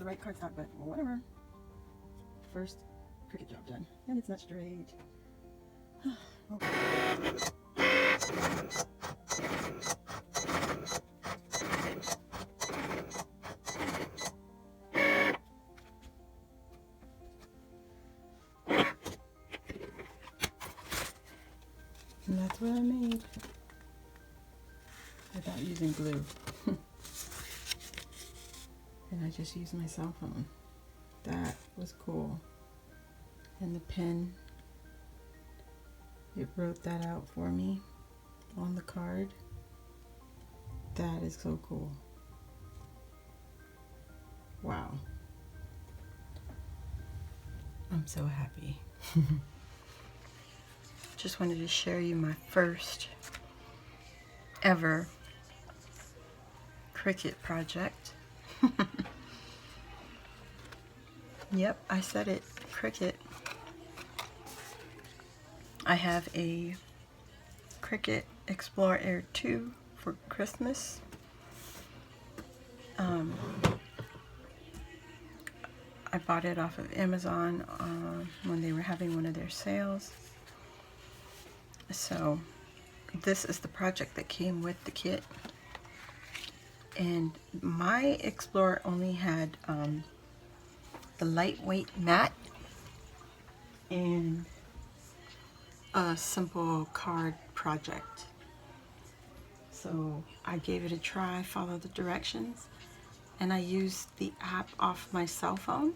the right cardstock, but whatever. First Cricut job done. And it's not straight. Okay. And that's what I made without using glue. And I just used my cell phone. That was cool. And the pen, it wrote that out for me on the card. That is so cool. Wow. I'm so happy. Just wanted to share you my first ever Cricut project. Yep, I said it, Cricut. I have a Cricut Explore Air 2 for Christmas. I bought it off of Amazon when they were having one of their sales. So this is the project that came with the kit. And my Explorer only had the lightweight mat and a simple card project. So I gave it a try, followed the directions, and I used the app off my cell phone.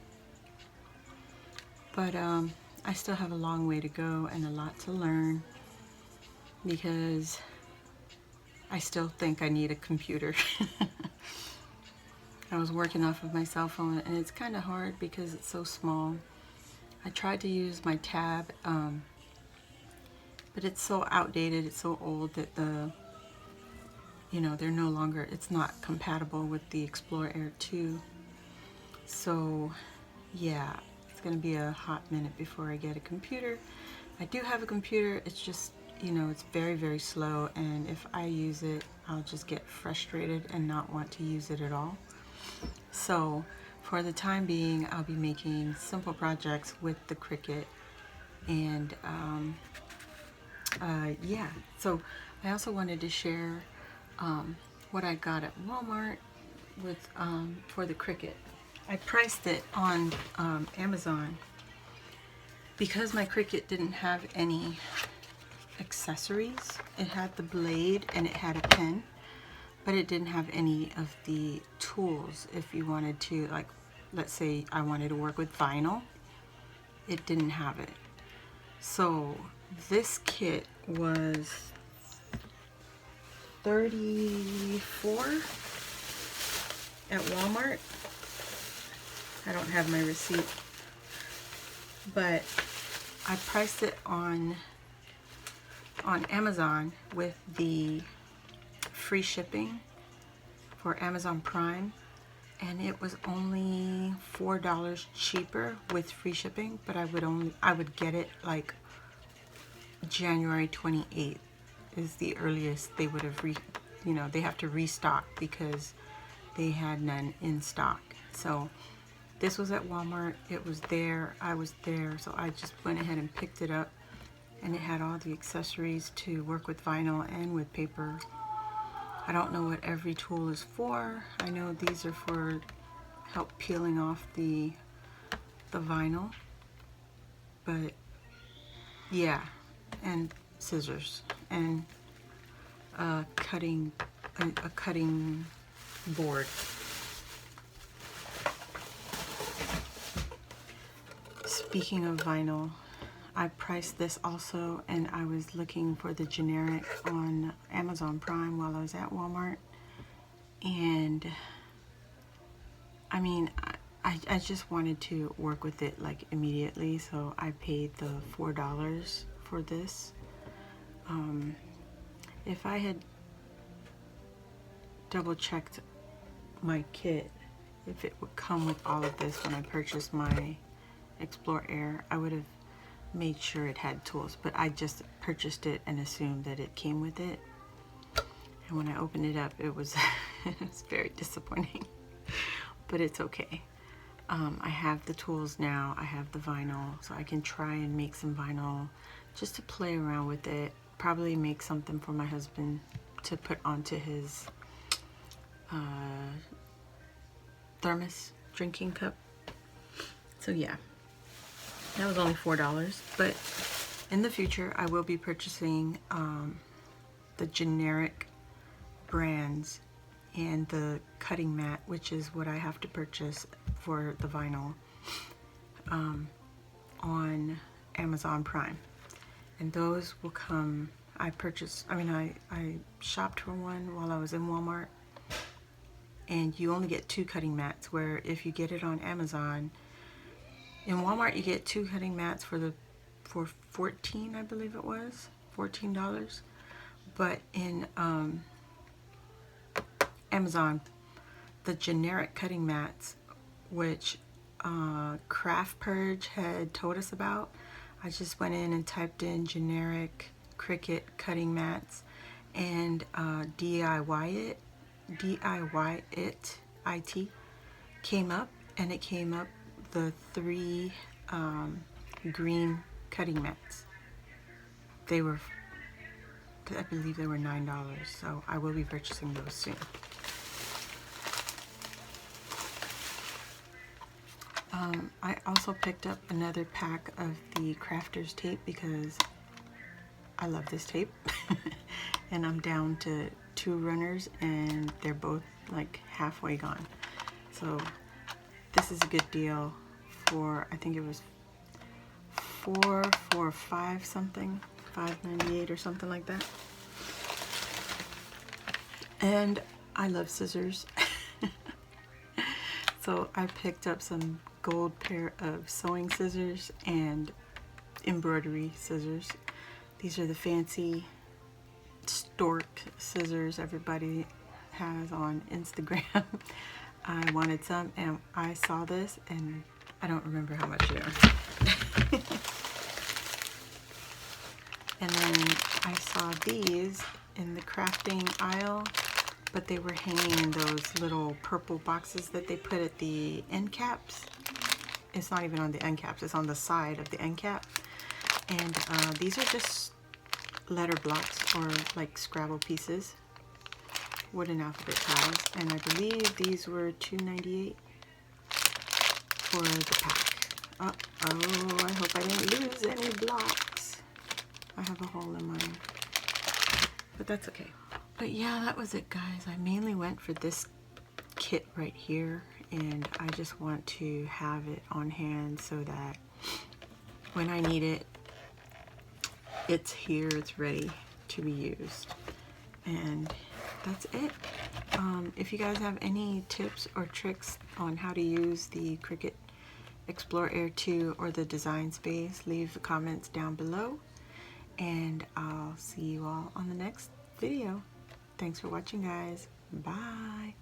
But I still have a long way to go and a lot to learn, because I still think I need a computer. I was working off of my cell phone, and it's kind of hard because it's so small. I tried to use my tab, but it's so outdated, it's so old that they're no longer, it's not compatible with the Explore Air 2. So yeah, it's gonna be a hot minute before I get a computer. I do have a computer, it's just, it's very, very slow, and if I use it, I'll just get frustrated and not want to use it at all. So for the time being, I'll be making simple projects with the Cricut. And yeah, so I also wanted to share what I got at Walmart with for the Cricut. I priced it on Amazon because my Cricut didn't have any accessories. It had the blade and it had a pen, but it didn't have any of the tools. If you wanted to, like, let's say I wanted to work with vinyl, it didn't have it. So this kit was $34 at Walmart. I don't have my receipt, but I priced it on Amazon with the free shipping for Amazon Prime, and it was only $4 cheaper with free shipping, but I would get it like January 28th is the earliest they would have they have to restock because they had none in stock. So this was at Walmart, it was there, I was there, so I just went ahead and picked it up, and it had all the accessories to work with vinyl and with paper. I don't know what every tool is for. I know these are for help peeling off the vinyl, but yeah, and scissors and a cutting board. Speaking of vinyl, I priced this also, and I was looking for the generic on Amazon Prime while I was at Walmart, and I mean, I just wanted to work with it like immediately, so I paid the $4 for this. If I had double checked my kit, if it would come with all of this when I purchased my Explore Air, I would have made sure it had tools, but I just purchased it and assumed that it came with it. And when I opened it up, it was it was very disappointing, but it's okay. I have the tools now. I have the vinyl, so I can try and make some vinyl just to play around with it. Probably make something for my husband to put onto his thermos drinking cup. So yeah, that was only $4, but in the future I will be purchasing the generic brands and the cutting mat, which is what I have to purchase for the vinyl, on Amazon Prime. And those will come, I shopped for one while I was in Walmart, and you only get 2 cutting mats, where if you get it on Amazon, in Walmart you get 2 cutting mats for $14, I believe it was, $14. But in Amazon, the generic cutting mats, which Craft Purge had told us about, I just went in and typed in generic Cricut cutting mats and DIY it came up, and it came up the 3 green cutting mats. They were, I believe they were $9, so I will be purchasing those soon. I also picked up another pack of the Crafters tape because I love this tape. And I'm down to 2 runners and they're both like halfway gone. So this is a good deal for, I think it was $4 for $5 something, $5.98 or something like that. And I love scissors. So I picked up some gold pair of sewing scissors and embroidery scissors. These are the fancy stork scissors everybody has on Instagram. I wanted some and I saw this and I don't remember how much they are. And then I saw these in the crafting aisle, but they were hanging in those little purple boxes that they put at the end caps. It's not even on the end caps, it's on the side of the end cap. And these are just letter blocks, or like Scrabble pieces, wooden alphabet tiles, and I believe these were $2.98 for the pack. Uh-oh, I hope I didn't lose any blocks. I have a hole in mine, but that's okay. But yeah, that was it, guys. I mainly went for this kit right here, and I just want to have it on hand so that when I need it, it's here, it's ready to be used. And that's it. If you guys have any tips or tricks on how to use the Cricut Explore Air 2 or the Design Space, leave the comments down below, and I'll see you all on the next video. Thanks for watching, guys. Bye.